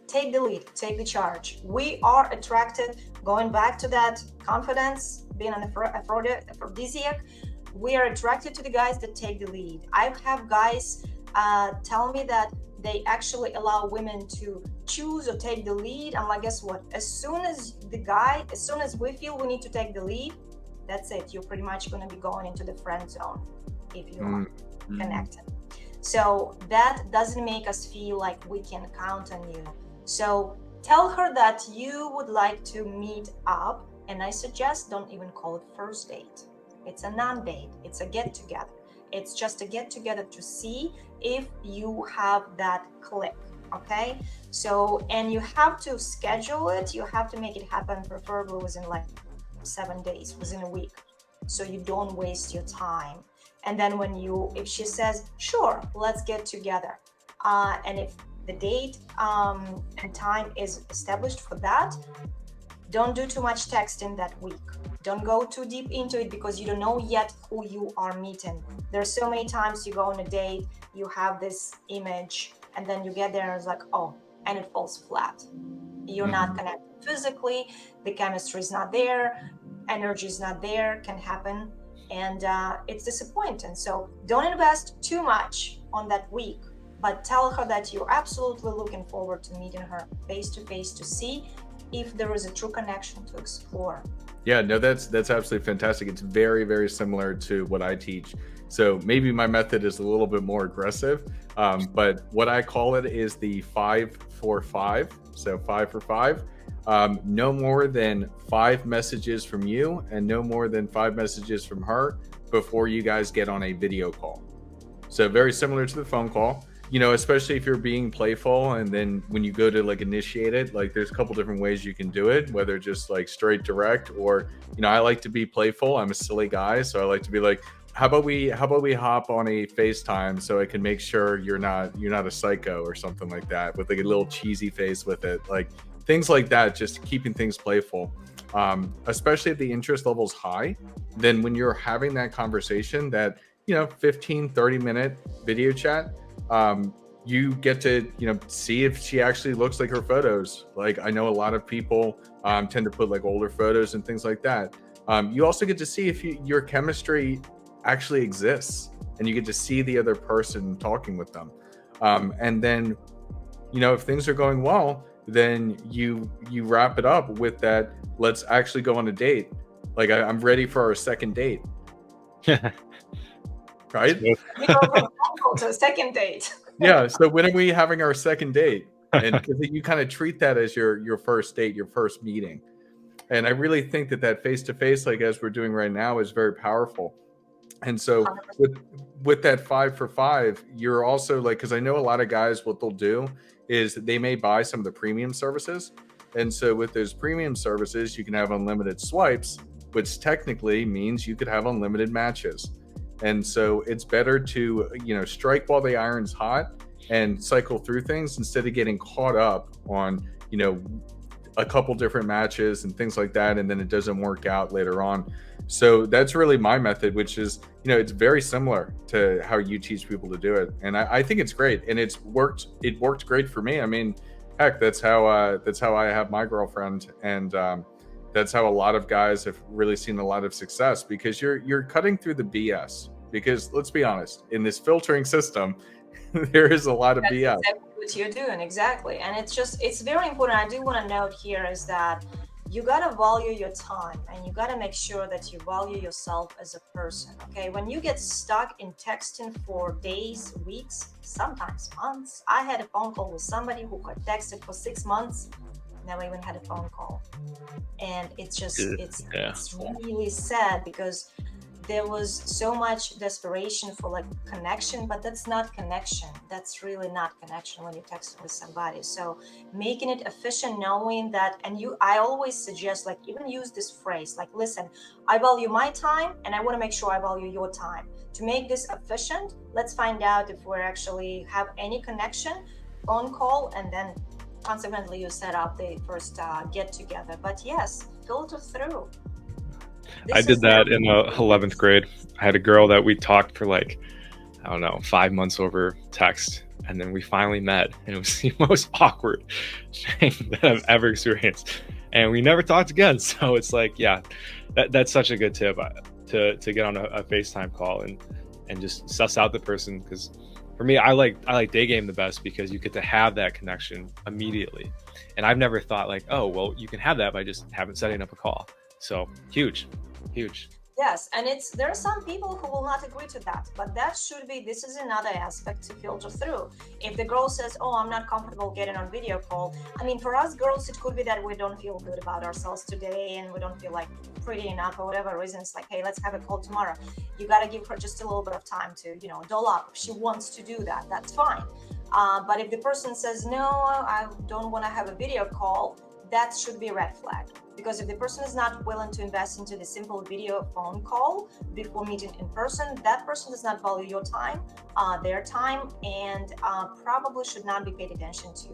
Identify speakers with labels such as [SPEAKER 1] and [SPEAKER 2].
[SPEAKER 1] take the lead, take the charge. We are attracted, going back to that confidence, being an aphrodisiac, we are attracted to the guys that take the lead. I have guys tell me that they actually allow women to choose or take the lead. I'm like, guess what? As soon as we feel we need to take the lead, that's it. You're pretty much going to be going into the friend zone if you are connected. So that doesn't make us feel like we can count on you. So tell her that you would like to meet up, and I suggest don't even call it first date. It's a non-date. It's a get-together. It's just a get-together to see if you have that click, okay? So, and you have to schedule it. You have to make it happen, preferably within like 7 days, within a week, so you don't waste your time. And then if she says, sure, let's get together, and if the date and time is established for that, don't do too much texting that week. Don't go too deep into it, because you don't know yet who you are meeting. There's so many times you go on a date, you have this image, and then you get there and it's like, oh, and it falls flat. You're not connected physically, the chemistry is not there, energy is not there, can happen, and it's disappointing. So don't invest too much on that week, but tell her that you're absolutely looking forward to meeting her face to face to see if there is a true connection to explore.
[SPEAKER 2] Yeah, no, that's absolutely fantastic. It's very, very similar to what I teach. So maybe my method is a little bit more aggressive, but what I call it is the 5-4-5. So 5 for 5. No more than 5 messages from you and no more than 5 messages from her before you guys get on a video call. So very similar to the phone call, you know, especially if you're being playful, and then when you go to like initiate it, like there's a couple different ways you can do it, whether just like straight direct, or, you know, I like to be playful. I'm a silly guy, so I like to be like, how about we hop on a FaceTime so I can make sure you're not a psycho or something like that, with like a little cheesy face with it, like things like that, just keeping things playful. Especially if the interest level is high, then when you're having that conversation, that, you know, 15-30 minute video chat, you get to, you know, see if she actually looks like her photos. Like, I know a lot of people tend to put like older photos and things like that. You also get to see if your chemistry actually exists, and you get to see the other person talking with them. And then, you know, if things are going well, then you wrap it up with that, let's actually go on a date. Like, I'm ready for our second date. Right?
[SPEAKER 1] We go from to a second date.
[SPEAKER 2] Yeah. So when are we having our second date? And because you kind of treat that as your first date, your first meeting. And I really think that face-to-face, like as we're doing right now, is very powerful. And so with that 5 for 5, you're also like, because I know a lot of guys, what they'll do is they may buy some of the premium services. And so with those premium services, you can have unlimited swipes, which technically means you could have unlimited matches. And so it's better to, you know, strike while the iron's hot and cycle through things, instead of getting caught up on, you know, a couple different matches and things like that, and then it doesn't work out later on. So that's really my method, which is, you know, it's very similar to how you teach people to do it. And I think it's great, and it worked great for me. I mean, heck, that's how I have my girlfriend, and that's how a lot of guys have really seen a lot of success, because you're cutting through the BS. Because let's be honest, in this filtering system, there is a lot of BS.
[SPEAKER 1] Exactly what you're doing, exactly. And it's very important. I do want to note here is that you got to value your time, and you got to make sure that you value yourself as a person. Okay, when you get stuck in texting for days, weeks, sometimes months. I had a phone call with somebody who got texted for 6 months, never even had a phone call. And it's just it's really sad, because there was so much desperation for like connection, but that's not connection. That's really not connection when you're texting with somebody. So making it efficient, knowing that, and I always suggest, like, even use this phrase, like, listen, I value my time, and I want to make sure I value your time. To make this efficient, let's find out if we actually have any connection, phone call, and then consequently you set up the first get together. But yes, filter through.
[SPEAKER 3] I did that in the 11th grade. I had a girl that we talked for like, I don't know, 5 months over text. And then we finally met, and it was the most awkward thing that I've ever experienced. And we never talked again. So it's like, yeah, that's such a good tip to get on a FaceTime call and just suss out the person. Because for me, I like day game the best because you get to have that connection immediately. And I've never thought like, oh, well, you can have that by just setting up a call. So huge.
[SPEAKER 1] Yes, and there are some people who will not agree to that, but this is another aspect to filter through. If the girl says, oh, I'm not comfortable getting on video call, I mean, for us girls, it could be that we don't feel good about ourselves today and we don't feel like pretty enough or whatever reason. It's like, hey, let's have a call tomorrow. You got to give her just a little bit of time to, doll up. If she wants to do that, that's fine. But if the person says, no, I don't want to have a video call, that should be a red flag. Because if the person is not willing to invest into the simple video phone call before meeting in person, that person does not value your time, their time, and probably should not be paid attention to.